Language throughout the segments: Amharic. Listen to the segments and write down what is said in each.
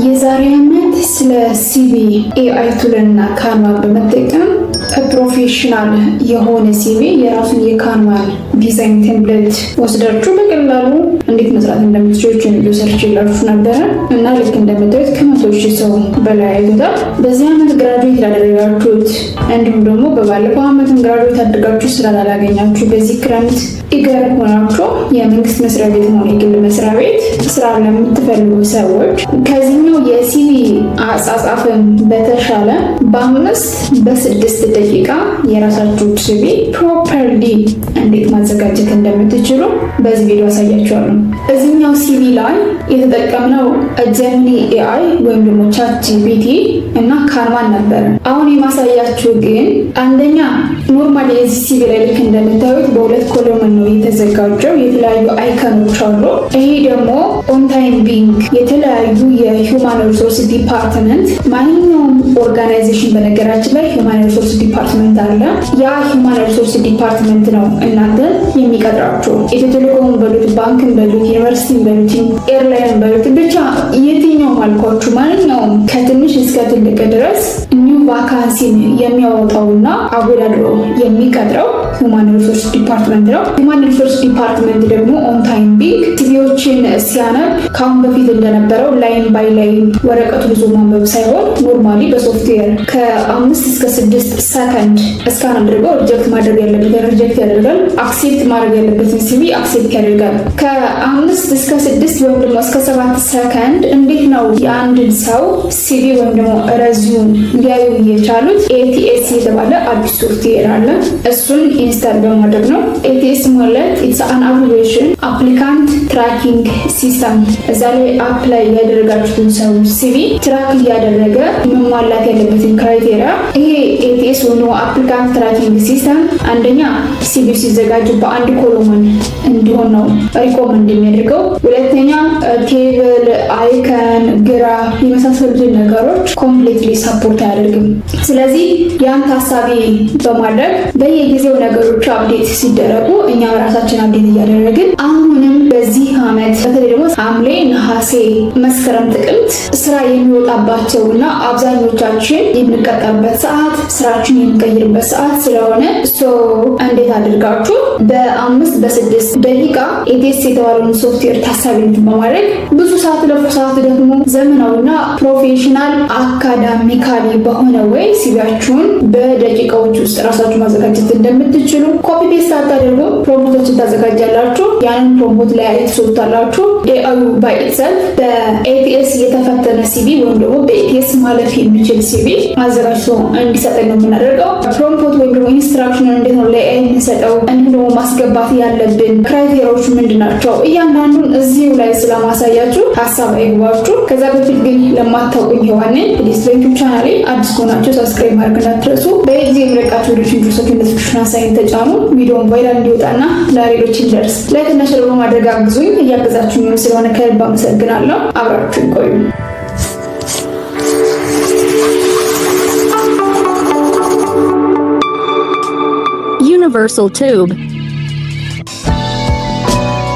የዛሬ ዓመት ስለ ሲቪ ኤአይ ቱልና ካንቫን በመጠቀም ፕሮፌሽናል የሆነ ሲቪ የራሱን የካንቫን ዲዛይን ቴምፕሌት ወስዳችሁ በቀላሉ እንዴት መስራት እንደምትችሉ ቪዲዮ ሰርችላችሁ ነበረ እና ልክ እንደምታዩት ከ100,000 ሰው በላይ አይቶታል። በዚህ ዓመት ግራጁዌት ላደረጋችሁት እንዲሁም ደግሞ በባለፈው ዓመትም ግራጁዌት አድርጋችሁ ስራ ላላገኛችሁ በዚህ ክረምት ኢገር ሆናችሁ የመንግስት መስሪያ ቤት ሆነ የግል መስሪያ ቤት ስራ ለምትፈልጉ ሰዎች ከዚህኛው የሲቪ አጻጻፍን በተሻለ በ5-6 ደቂቃ የራሳችሁ ሲቪ ፕሮፐርሊ እንዴት ማዘጋጀት እንደምትችሉ በዚህ ቪዲዮ አሳያችኋለሁ። እዚህኛው ሲቪ ላይ የተጠቀምነው ጀሚኒ ኤአይ ወይም ደግሞ ቻት ጂፒቲ እና ካንቫን ነበር። አሁን የማሳያችሁ ግን አንደኛ ኖርማሊ የዚህ ሲቪ ላይ ልክ እንደምታዩት በሁለት ኮሎምን ነው የተዘጋጀው። የተለያዩ አይከኖች አሉ። ይሄ ደግሞ ኦን ታይም ቢንግ የተለያዩ የሂውማን ሪሶርስ ዲፓርትመንት ማንኛውም ኦርጋናይዜሽን በነገራችን ላይ ሂውማን ሪሶርስ ዲፓርትመንት አለ። ያ ሂውማን ሪሶርስ ዲፓርትመንት ነው እናንተ የሚቀጥራችሁ። ኢትዮ ቴሌኮም በሉት፣ ባንክን በሉት፣ ዩኒቨርሲቲን በሉት፣ ኤርላይን በሉት፣ ብቻ የትኛውም አልኳችሁ ማንኛውም ከትንሽ እስከ ትልቅ ድረስ ኒው ቫካንሲን የሚያወጣውና አወዳድሮ የሚቀጥረው ሂውማን ሪሶርስ ዲፓርትመንት ነው። ሂውማን ሪሶርስ ዲፓርትመንት ደግሞ ኦን ታይም ቢንግ ሲቪዎችን ሲያነብ ካሁን በፊት እንደነበረው ላይን ባይ ላይን ወረቀቱ ብዙ ማንበብ ሳይሆን ኖርማሊ በሶፍትዌር ከ5 እስከ 6 ሰከንድ እስካን አድርገው ሪጀክት ማድረግ ያለበትን ሪጀክት ያደርጋል። አክሴፕት ማድረግ ያለበትን ሲቪ አክሴፕት ያደርጋል። ከ5 እስከ 6 ወይም ደግሞ እስከ 7 ሰከንድ እንዴት ነው የአንድን ሰው ሲቪ ወይም ደግሞ ረዚዩም ሊያዩ የቻሉት? ኤቲኤስ የተባለ አዲስ ሶፍትዌር አለ። እሱን ኢንስታል በማድረግ ነው። ኤቲኤስ ማለት ኢትስ አን አፕሊኬሽን አፕሊካንት ትራኪንግ ሲስተም። እዛ ላይ አፕላይ ያደረጋችሁትን ሰው ሲቪ ትራክ እያደረገ መሟላት ያለበትን ክራይቴሪያ ይሄ ኤቲኤስ ወይም ደግሞ አፕሊካንት ትራኪንግ ሲስተም አንደኛ ሲቪ ሲዘጋጅ በአንድ ኮሎመን እንዲሆን ነው ሪኮመንድ የሚያደርገው። ሁለተኛ ቴብል፣ አይከን፣ ግራፍ የመሳሰሉትን ነገሮች ኮምፕሊትሊ ሰፖርት አያደርግም። ስለዚህ ያን ታሳቢ በማድረግ በየጊዜው ነገሮች አፕዴት ሲደረጉ እኛ ራሳችን አፕዴት እያደረግን አሁንም በዚህ ዓመት በተለይ ደግሞ ሐምሌ፣ ነሐሴ፣ መስከረም፣ ጥቅምት ስራ የሚወጣባቸው እና አብዛኞቻችን የምንቀጠርበት ሰዓት ስራችን የምንቀይርበት ሰዓት ስለሆነ እንዴት አድርጋችሁ በ5-6 ደቂቃ ኤቲኤስ የተባለውን ሶፍትዌር ታሳቢነት በማድረግ ብዙ ሰዓት ለፉ ሰዓት ደግሞ ዘመናዊና ፕሮፌሽናል አካዳሚካሊ በሆነ ወይ ሲቪያችሁን በደቂቃዎች ውስጥ ራሳችሁ ማዘጋጀት እንደምትችሉ ኮፒ ፔስት አታደርጉ። ፕሮምፕቶችን ታዘጋጃላችሁ። ያንን ፕሮምፕት ላይ ትሰጡታላችሁ። ኤአዩ ባይ ኢትሰልፍ በኤቲኤስ የተፈተነ ሲቪ ወይም ደግሞ በኤቲኤስ ማለፍ የሚችል ሲቪ አዘጋጅቶ እንዲሰጠን ነው የምናደርገው። ፕሮምፕት ወይም ደግሞ ኢንስትራክሽን እንዴት ነው ለኤአይ የምንሰጠው፣ እንዲሁም ደግሞ ማስገባት ያለብን ክራይቴሪያዎች ምንድን ናቸው፣ እያንዳንዱን እዚሁ ላይ ስለማሳያችሁ ሀሳብ አይግባችሁ። ከዛ በፊት ግን ለማታውቁኝ ሔዋን ነኝ። ፕሊዝ ለዩቲዩብ ቻናሌ አዲስ ከሆናችሁ ሰብስክራይብ ማድረግ እንዳትረሱ። በጊዜ የምለቃችሁ ቪዲዮዎች እንዲደርሳችሁ ኖቲፊኬሽን ሳይን ተጫኑ። ቪዲዮውን ቫይራል እንዲወጣና ለሌሎች እንዲደርስ ላይክ እና ሼር በማድረግ አግዙኝ። እያገዛችሁኝ ስለሆነ ከልብ አመሰግናለሁ። አብራችሁን ቆዩ። Universal Tube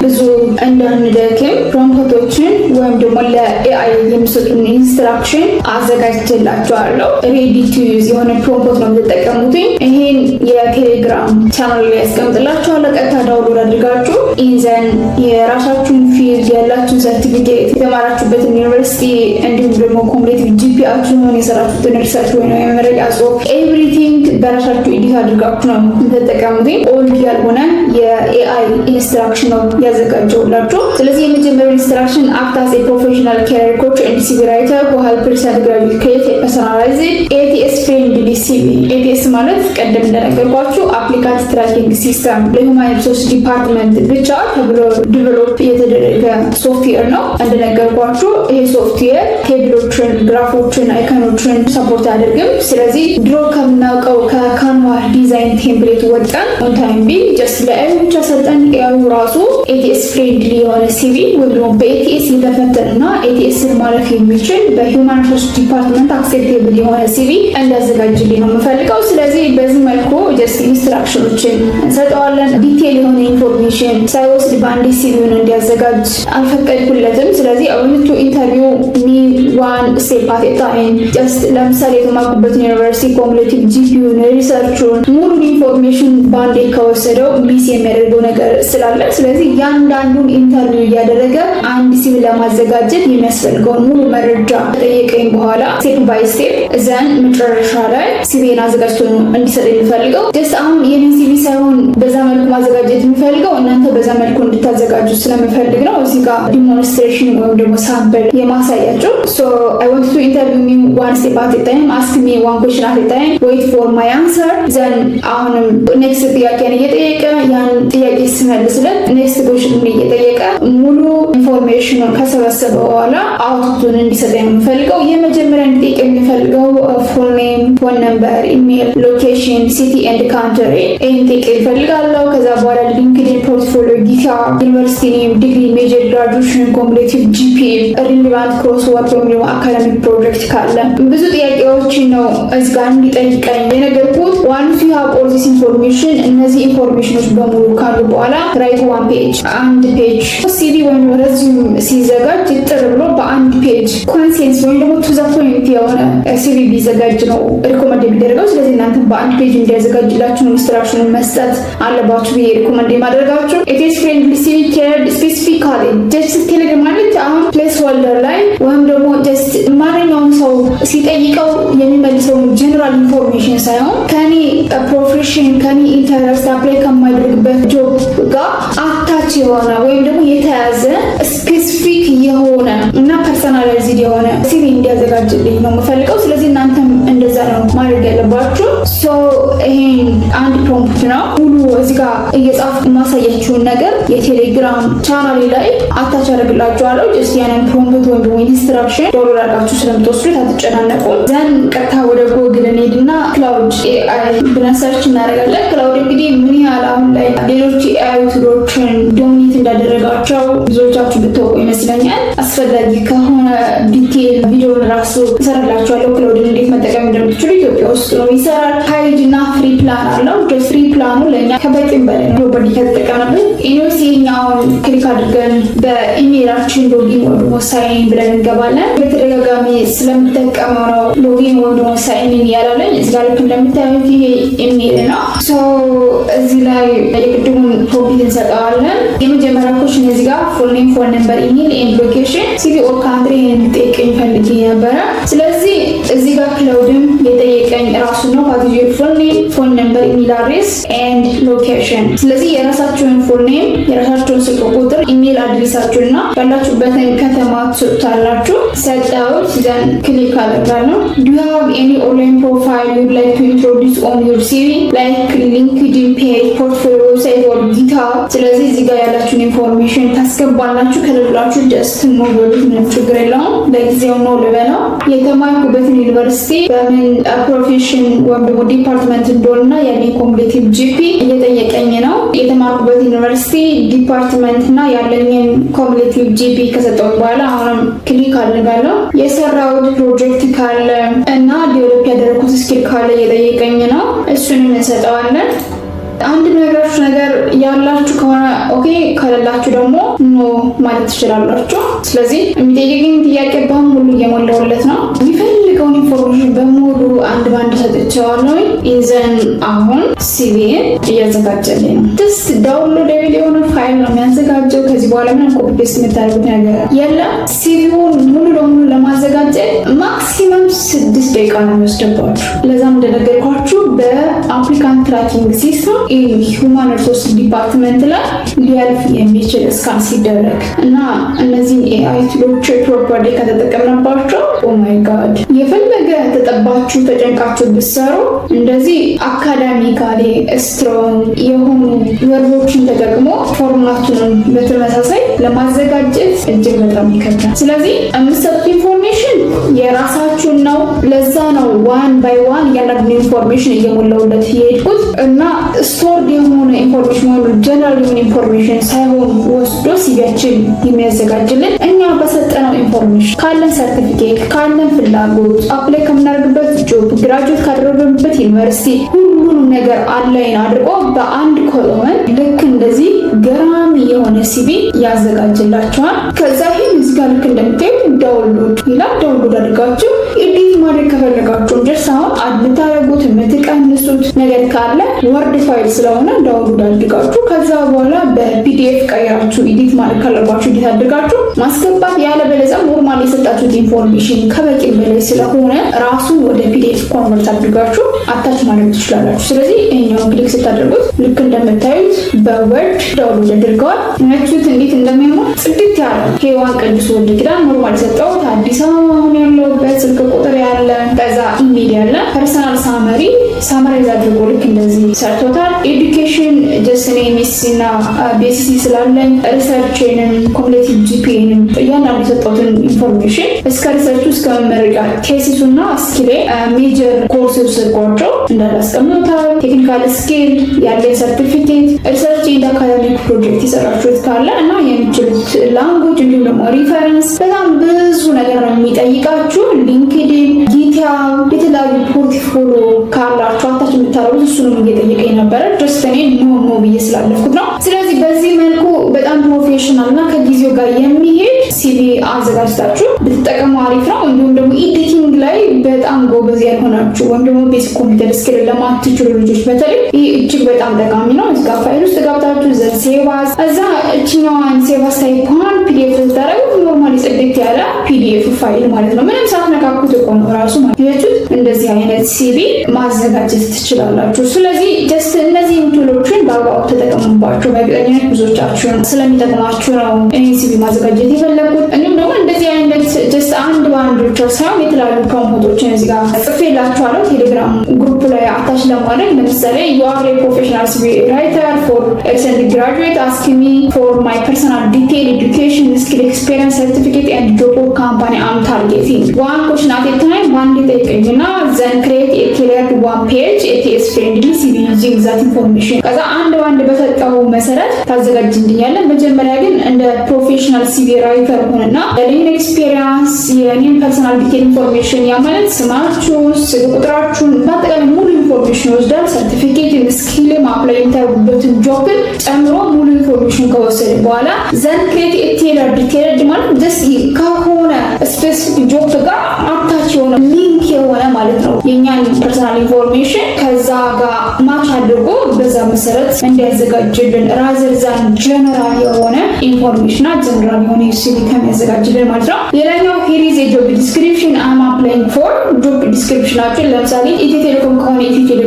ብዙ እንዳንደክም ፕሮምፕቶችን ወይም ደግሞ ለኤአይ የሚሰጡን ኢንስትራክሽን አዘጋጅቼላችኋለሁ። ሬዲ ቱ ዩዝ የሆነ ፕሮምፕት ነው የምትጠቀሙት። ይሄን የቴሌግራም ቻናል ላይ ያስቀምጥላችኋለሁ። ቀጥታ ዳውንሎድ አድርጋችሁ ኢንዘን የራሳችሁን ፊልድ ያላችሁን ሰርቲፊኬት፣ የተማራችሁበትን ዩኒቨርሲቲ እንዲሁም ደግሞ ኮምፕሌቲቭ ጂፒአችሁን የሰራችሁትን ሪሰርች ወይ ነው የመረጃ ጽሁፍ ኤቭሪቲንግ በራሳችሁ ኤዲት አድርጋችሁ ነው የምትጠቀሙት። ኦልድ ያልሆነ የኤአይ ኢንስትራክሽን ነው ያዘጋጀውላችሁ። ስለዚህ የመጀመሪያው ኢንስትራክሽን አክት አስ ኤ ፕሮፌሽናል ካሪየር ኮች ኤንድ ሲቪ ራይተር who help present graduate create a personalized ATS friendly CV። ATS ማለት ቀደም እንደነገርኳችሁ አፕሊካንት ትራኪንግ ሲስተም ለሂውማን ሪሶርስ ዲፓርትመንት ብቻ ተብሎ ዲቨሎፕ የተደረገ ሶፍትዌር ነው። እንደነገርኳችሁ ይሄ ሶፍትዌር ቴብሎችን፣ ግራፎችን፣ አይከኖችን ሰፖርት አያደርግም። ስለዚህ ድሮ ከምናውቀው ከካንቫ ዲዛይን ቴምፕሌት ወጣን ኦን ታይም ቢንግ ጀስት ለኤአይ ብቻ ሰጠን። ኤአዩ ራሱ ኤቲኤስ ፍሬንድሊ የሆነ ሲቪ ወይም ደግሞ በኤቲኤስ የተፈተነና ኤቲኤስን ማለፍ የሚችል በሂውማን ሪሶርስ ዲፓርትመንት አክሴፕቴብል የሆነ ሲቪ እንዲያዘጋጅልኝ ነው የምፈልገው። ስለዚህ በዚህ መልኩ ጀስት ኢንስትራክሽኖችን እንሰጠዋለን። ዲቴል የሆነ ኢንፎርሜሽን ሳይወስድ በአንድ ሲቪውን እንዲያዘጋጅ አልፈቀድኩለትም። ስለዚህ አሁንቱ ኢንተርቪው ሚ ዋን ስቴፕ አት ኤ ታይም ጀስት ለምሳሌ የተማርኩበትን ዩኒቨርሲቲ ኮሙሌቲቭ ጂፒዩን ሪሰርቹን ሙሉ ኢንፎርሜሽን በአንዴ ከወሰደው ሚስ የሚያደርገው ነገር ስላለ ስለዚህ ያንዳንዱን ኢንተርቪው እያደረገ አንድ ሲቪ ለማዘጋጀት የሚያስፈልገውን ሙሉ መረጃ ከጠየቀኝ በኋላ ስቴፕ ባይ ስቴፕ ዘን መጨረሻ ላይ ሲቪን አዘጋጅቶ ነው እንዲሰጥ የሚፈልገው። ጀስት አሁን የኔን ሲቪ ሳይሆን በዛ መልኩ ማዘጋጀት የሚፈልገው እናንተ በዛ መልኩ እንድታዘጋጁ ስለምፈልግ ነው። እዚህ ጋር ዲሞንስትሬሽን ወይም ደግሞ ሳምፕል የማሳያቸው። ሶ አይ ዋንት ቱ ኢንተርቪው ሚ ዋን ስቴፕ አት ኤ ታይም አስክ ሚ ዋን ኩዌስችን አት ኤ ታይም ዌይት ፎር ማይ አንሰር ዘን አሁንም ኔክስት ጥያቄን እየጠየቀ ያን ጥያቄ ስመልስለት ኔክስት ኩዌስችን እየጠየቀ ሙሉ ኢንፎርሜሽኑን ከሰበሰበ በኋላ አውትፑቱን እንዲሰጠኝ ነው የምፈልገው። የመጀመሪያ እንዲጠይቅ የሚፈልገው ፉል ኔም፣ ፎን ነምበር፣ ኢሜል፣ ሎኬሽን፣ ሲቲ ኤንድ ካንትሪ ይህን ጠይቅ ይፈልጋለሁ። ከዛ በኋላ ሊንክድኢን፣ ፖርትፎሊዮ፣ ጊታ፣ ዩኒቨርሲቲ ኔም፣ ዲግሪ፣ ሜጀር፣ ግራጁዌሽን፣ ኮሙሌቲቭ ጂፒኤ፣ ሪሊቫንት ክሮስ ወርክ ወይም ደግሞ አካዳሚክ ፕሮጀክት ካለ ብዙ ጥያቄዎችን ነው እዚህ ጋር እንዲጠይቀኝ የነገርኩት። ዋንስ ዩ ሃቭ ኦል ዚስ ኢንፎርሜሽን እነዚህ ኢንፎርሜሽኖች በሙሉ ካሉ በኋላ ራይት ዋን ፔጅ አንድ ፔጅ ሲቪ ወይም ረዚዩም ሲዘጋጅ ጥር ብሎ በአንድ ፔጅ ኮንሴንስ ወይም ደግሞ ቱ ዘ ፖይንት የሆነ ሲቪ ቢዘጋጅ ነው ሪኮመንድ የሚደረገው። ስለዚህ እናንተ በአንድ ፔጅ እንዲያዘጋጅላችሁ ኢንስትራክሽን መስጠት አለባችሁ ብዬ ሪኮመንድ የማደርጋችሁ። ኢትስ ፍሬንድሊ ሲቪ ኬርድ ስፔሲፊካሊ ጀስት ቴሌግራም ማለት አሁን ፕሌስ ሆልደር ላይ ወይም ደግሞ ጀስት ማንኛውም ሰው ሲጠይቀው የሚመልሰው ጀነራል ኢንፎርሜሽን ሳይሆን ከኔ ፕሮፌሽን ከኔ ኢንተረስት አፕላይ ከማይደርግበት ጆብ ጋር አታች የሆነ ወይም ደግሞ የተያዘ ስፔሲፊክ የሆነ እና ፐርሰናላይዝድ የሆነ ሲቪ እንዲያዘጋጅልኝ ነው የምፈልገው። ስለዚህ እናንተም እንደዛ ነው ማድረግ ያለባችሁ። ሶ ይሄን አንድ ፕሮምፕት ነው ሙሉ እዚህ ጋር እየጻፍ ማሳያችሁን ነገር የቴሌግራም ቻናሌ ላይ አታች አደርግላችኋለሁ። ጀስት ያንን ፕሮምፕት ወይም ደግሞ ኢንስትራክሽን ዶላር አድርጋችሁ ስለምትወስዱት አትጨናነቁም። ዘን ቀጥታ ወደ ጎግል እንሄድና ክላውድ ኤአይ ብለን ሰርች እናደርጋለን። ክላውድ እንግዲህ ምን ያህል አሁን ላይ ሌሎች ኤአይ ቱሎችን ዶሚኔት እንዳደረጋቸው ብዙዎቻችሁ ብታውቁ ይመስለኛል። አስፈላጊ ከሆነ ዲቴል ቪዲዮን ራሱ እሰራላችኋለሁ። ክላውድን እንዴት መጠቀም እንደምትችሉ ኢትዮጵያ ውስጥ ነው ይሰራል። ፓይድ እና ፍሪ ፕላን አለው። ፍሪ ፕላኑ ለእኛ ከበቂም በላይ ነው በዲ ከተጠቀምንበት። ኢኒዌይስ ይሄኛውን ክሊክ አድርገን በኢሜይላችን ሎጊን ወይም ደግሞ ሳይን ብለን እንገባለን። በተደጋጋሚ ስለምጠቀመው ነው ሎጊን ወይም ደግሞ ሳይን ያላለኝ። እዚህ ጋር ልክ እንደምታዩት ይሄ ኢሜይል ነው። ሶ እዚህ ላይ የቅድሙን ፕሮምፕት እንሰጠዋለን። የመጀመሪያ ኮሽን እዚህ ጋር ፉል ኔም፣ ፎን ነምበር፣ ኢሜል ኤንድ ሎኬሽን፣ ሲቲ ኦር ካንትሪ እንድጠይቀኝ ፈልጌ ነበረ። ስለዚህ እዚህ ጋር ክላውድም የጠየቀኝ ራሱ ነው። ፓቲጂ ፉል ኔም፣ ፎን ነምበር፣ ኢሜል አድሬስ ኤንድ ሎኬሽን። ስለዚህ የራሳችሁን ፉል ኔም፣ የራሳችሁን ስልክ ቁጥር፣ ኢሜል አድሬሳችሁን እና ያላችሁበትን ከተማ ትሰጡታላችሁ። ሰጠሁት። ዘን ክሊክ አደርጋለሁ። ዱ ዩ ሃቭ ኤኒ ኦንላይን ፕሮፋይል ዩድ ላይክ ቱ ኢንትሮዲውስ ኦን ዩር ሲቪ ላይክ ሊንክድኢን ፔጅ፣ ፖርትፎሊዮ፣ ዌብሳይት ኦር ጊታ። ስለዚህ እዚህ ጋር ያላችሁን ኢንፎርሜሽን ታስገባላችሁ። ከሌላችሁ ጀስት ኖ በሉት፣ ምንም ችግር የለውም። ለጊዜው ኖ ልበለው። የተማርኩበትን ዩኒቨርሲቲ በምን ፕሮፌሽን ወይም ደግሞ ዲፓርትመንት እንደሆነና ያለኝ ኮሙሌቲቭ ጂፒ እየጠየቀኝ ነው። የተማርኩበት ዩኒቨርሲቲ ዲፓርትመንት እና ያለኝን ኮሙሌቲቭ ጂፒ ከሰጠው በኋላ አሁንም ክሊክ አድርጋለሁ። የሰራሁት ፕሮጀክት ካለ እና ዴቨሎፕ ያደረኩት ስኪል ካለ እየጠየቀኝ ነው። እሱንም እንሰጠዋለን። አንድ ነገራችሁ ነገር ያላችሁ ከሆነ ኦኬ፣ ከሌላችሁ ደግሞ ኖ ማለት ትችላላችሁ። ስለዚህ የሚጠይቀኝ ጥያቄ በሙሉ እየሞላሁለት ነው። የሚፈልገውን ኢንፎርሜሽን በሙሉ አንድ ባንድ ሰጥቼዋለሁ። ይዘን አሁን ሲቪን እያዘጋጀልኝ ነው። ጀስት ዳውንሎድ የሆነ ፋይል ነው የሚያዘጋጀው። ከዚህ በኋላ ምንም ኮፒ ፔስት የምታደርጉት ነገር የለም። ሲቪውን ሙሉ ለሙሉ ለማዘጋጀት ማክሲመም 6 ደቂቃ ነው የሚወስድባችሁ። ለዛም እንደነገርኳችሁ በአፕሊካንት ትራኪንግ ሲስተም ሂውማን ሪሶርስ ዲፓርትመንት ላይ ሊያልፍ የሚችል ስካን ሲደረግ እና እነዚህን ኤአይ ቱሎች ፕሮፐርሊ ከተጠቀምንባቸው ኦ ማይ ጋድ የፈለገ ተጠባችሁ ተጨንቃችሁ ብትሰሩ እንደዚህ አካዳሚካሊ ስትሮንግ የሆኑ ወርዶችን ተጠቅሞ ፎርማቱን በተመሳሳይ ለማዘጋጀት እጅግ በጣም ይከብዳል። ስለዚህ የምትሰጡት ኢንፎርሜሽን የራሳችሁን ነው። ለዛ ነው ዋን ባይ ዋን እያንዳንዱ ኢንፎርሜሽን እየሞላውለት የሄድኩት እና ስቶርድ የሆነ ኢንፎርሜሽን ወይ ጀነራል የሆነ ኢንፎርሜሽን ሳይሆን ወስዶ ሲቪያችን የሚያዘጋጅልን እኛ በሰጠነው ኢንፎርሜሽን ካለን ሰርቲፊኬት ካለን ፍላጎት አፕላይ ከምናደርግበት ጆብ ግራጁዌት ካደረግንበት ዩኒቨርሲቲ ሁሉንም ነገር አላይን አድርጎ በአንድ ኮሎመን ልክ እንደዚህ ገራሚ የሆነ ሲቪ ያዘጋጅላችኋል። ከዛ ይሄን እዚህ ጋር ልክ እንደምታዩት ዳውንሎድ ይላል። ዳውንሎድ አድርጋችሁ ኤዲት ማድረግ ከፈለጋችሁ ጀስት አሁን አድምታረጉት የምትቀንሱት ነገር ካለ ወርድ ፋይል ስለሆነ ዳውንሎድ አድርጋችሁ ከዛ በኋላ በፒዲኤፍ ቀይራችሁ ኤዲት ማድረግ ካለባችሁ ኤዲት አድርጋችሁ ማስገባት። ያለበለዚያ ኖርማል የሰጣችሁት ኢንፎርሜሽን ከበቂ በላይ ስለሆነ ራሱን ወደ ፒዲኤፍ ኮንቨርት አድርጋችሁ አታች ማድረግ ትችላላችሁ። ስለዚህ እኛውን ክሊክ ስታደርጉት ልክ እንደምታዩት በወርድ ዳውንሎድ አድርገዋል። ነችሁት እንዴት እንደሚሆን ጽድት ያለ ሄዋን ቅዱስ ወልደ ኪዳን ኖርማል ሰጠሁት። አዲስ አበባ አሁን ያለሁበት ስልክ ቁጥር ያለ ከዛ ኢሜል ያለ ፐርሰናል ሳመራይዝ አድርጎ ልክ እንደዚህ ሰርቶታል። ኤዱኬሽን ጀስት ኤምኤስሲ እና ቢኤስሲ ስላለኝ ሪሰርችንም ኮምፕሌቲቭ ጂፒኤንም እያንዳንዱ የሰጠሁትን ኢንፎርሜሽን እስከ ሪሰርቹ እስከ መመረቂያ ቴሲሱ እና ስኪሌ ሜጀር ኮርስ የወሰድኳቸው እንዳላስቀምጡታል። ቴክኒካል ስኪል ያለኝ ሰርቲፊኬት ሪሰርች ኤንድ አካዳሚክ ፕሮጀክት የሰራችሁት ካለ እና የሚችሉት ላንጉጅ እንዲሁም ደግሞ ሪፈረንስ በጣም ብዙ ነገር ነው የሚጠይቃችሁ። ሊንክድን፣ ጊትሃብ የተለያዩ ፖርትፎሊዮ ካላችሁ አታች የምታደርጉት እሱንም እየጠየቀኝ ነበረ። ጀስት እኔ ኖ ብዬ ስላለፍኩት ነው። ስለዚህ በዚህ መልኩ በጣም ፕሮፌሽናል እና ከጊዜው ጋር የሚሄድ ሲቪ አዘጋጅታችሁ ብትጠቀሙ አሪፍ ነው። እንዲሁም ደግሞ ኤዲቲንግ ላይ በጣም ጎበዝ ያልሆናችሁ ወይም ደግሞ ቤዚክ ኮምፒውተር ስኪል ለማትችሉ ልጆች በተለይ ይህ እጅግ በጣም ጠቃሚ ነው። እዚጋ ፋይል ውስጥ ገብታችሁ ሴቫስ እዛ እችኛዋን ሴቫስ ታይፕዋን ፒዲኤፍ ልታደረጉት ኖርማሊ ጽድት ያለ ፒዲኤፍ ፋይል ማለት ነው። ምንም ሳትነካኩት እኮ ነው ራሱ ማለት እንደዚህ አይነት ሲቪ ማዘጋጀት ትችላላችሁ። ስለዚህ ጀስት እነዚህ ቱሎችን በአግባቡ ተጠቀሙባቸው። በእርግጠኝነት ብዙዎቻችሁን ስለሚጠቅማችሁ ነው እኔ ሲቪ ማዘጋጀት የፈለኩት። እንዲሁም ደግሞ እንደዚህ አይነት ጀስት አንድ በአንድ ብቻ ሳይሆን የተለያዩ ፕሮሞቶችን እዚህ ጋር ጽፌላችኋለሁ ቴሌግራም ግሩፕ ላይ አታች ለማድረግ። ለምሳሌ you are a professional CV writer for recent graduate ask me for my personal detailed education skill experience certificate and job company I'm targeting one question at a time one detail እና then create a clear one page ATS friendly CV using that information ከዛ አንድ በአንድ በሰጠው መሰረት ታዘጋጅልኛለህ። መጀመሪያ ግን እንደ ፕሮፌሽናል CV ራይተር ሆነና ለኔን ኤክስፒሪየንስ የኔን ፐርሰናል ዲቴል ኢንፎርሜሽን ያማለት ስማችሁ፣ ስልክ ቁጥራችሁን በአጠቃላይ ሙሉ ኢንፎርሜሽን ወስዳል። ሰርቲፊኬት ስኪል አፕላይ የምታደርጉበትን ጆብ ጨምሮ ሙሉ ኢንፎርሜሽን ከወሰደ በኋላ ዘን ክሬት ቴለር ዲቴልድ ማለት ጀስት ከሆነ ስፔሲፊክ ጆብ ጋር አታች የሆነ ሊንክ የሆነ ማለት ነው የኛን ፐርሰናል ኢንፎርሜሽን ከዛ ጋር ማች አድርጎ በዛ መሰረት እንዲያዘጋጅልን ራዘር ዛን ጀነራል የሆነ ኢንፎርሜሽን ጀነራል የሆነ ሲቪ ከሚያዘጋጅልን ማለት ነው። ሌላኛው ሂር ኢዝ ኤ ጆብ ዲስክሪፕሽን አም አፕላይንግ ፎር ጆብ ዲስክሪፕሽናችን ለምሳሌ ኢትዮ ቴሌኮም ከሆነ ኢትዮ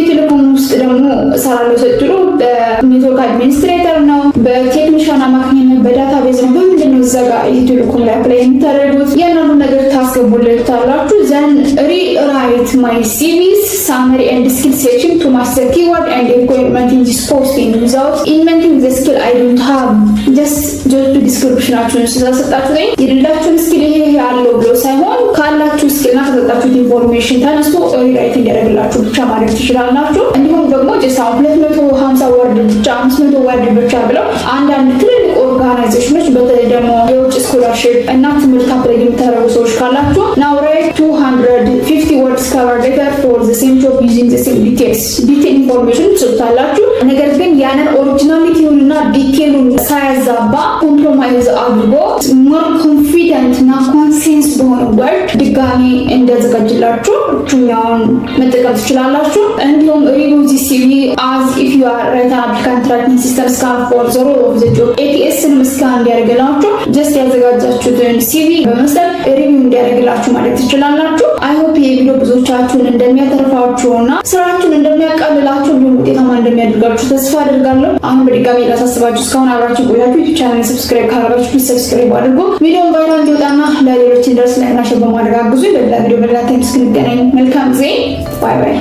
ቴሌኮም ውስጥ ደግሞ እሰራለሁ ስትሉ በኔትወርክ አድሚኒስትሬተር ነው፣ በቴክኒሻን አማካኝነት በዳታቤዝ ነው። በምንድን ነው እዛ ጋር ኢትዮ ቴሌኮም ላይ አፕላይ የምታደርጉት ያንኑ ነገር ታስገቡልታላችሁ። ዘን ሪራይት ማይ ሲቪስ ሳመሪ ኤንድ ስኪል ሴክሽን ቱ ማስተር ኪወርድ ኤንድ ሪኳየርመንት ኢን ዲስ ፖስቲንግ ዊዛውት ኢንቨንቲንግ ዘ ስኪል አይ ዶንት ሃቭ ጀስት ጆብ ዲስክሪፕሽናችሁን ስለሰጣችሁ ላይ የሌላችሁን ስኪል ይሄ ያለው ብሎ ሳይሆን ካላችሁ ስኪልና ከሰጣችሁት ኢንፎርሜሽን ተነስቶ ሪራይት እንዲያደርግላችሁ ብቻ ማድረግ ትችላላችሁ። እንዲሁም ደግሞ ጀስት 250 ወርድ ብቻ 500 ወርድ ብቻ ብለው አንዳንድ ትልልቅ ኦርጋናይዜሽኖች በተለይ ደግሞ የውጭ ስኮላርሺፕ እና ትምህርት አፕላይ የምታደርጉ ሰዎች ካላችሁ now write 250 words cover letter for the same job using the same details detail information ትሰጣላችሁ። ነገር ግን ያንን ኦሪጂናሊቲውንና ዲቴሉን ሳያዛባ ኮምፕሮማይዝ አድርጎ ሞር ኮንፊደንት እና ኮንሴንስ በሆነ ወርድ ድጋሚ እንዲያዘጋጅላችሁ ቹኛውን መጠቀም ትችላላችሁ። እንዲሁም ሪቪው ዚ ሲቪ as if you are right an applicant tracking system scan for the role of the job ATS-ን ስካን እንዲያደርግላችሁ ጀስት ያዘጋጃችሁትን ሲቪ በመስጠት ሪቪው እንዲያደርግላችሁ ማለት ትችላላችሁ። አይ ሆፕ ይሄ ቪዲዮ ብዙዎቻችሁን እንደሚያተርፋችሁና ስራችሁን እንደሚያቀልላችሁ እንዲሁም ውጤታማ እንደሚያደርጋችሁ ተስፋ አድርጋለሁ። አሁን በድጋሚ ላሳስባችሁ እስካሁን አብራችሁ ቆያችሁ ዩቲዩብ ቻናሌን ሰብስክራይብ ካላደረጋችሁ ሰብስክራይብ አድርጉ። ቪዲዮውን ቫይራል እንዲወጣና ለሌሎች እንዲደርስ ላይክ እና ሼር በማድረግ አግዙኝ። በሌላ ቪዲዮ በሌላ ታይም እስክንገናኝ መልካም ጊዜ። ባይ ባይ።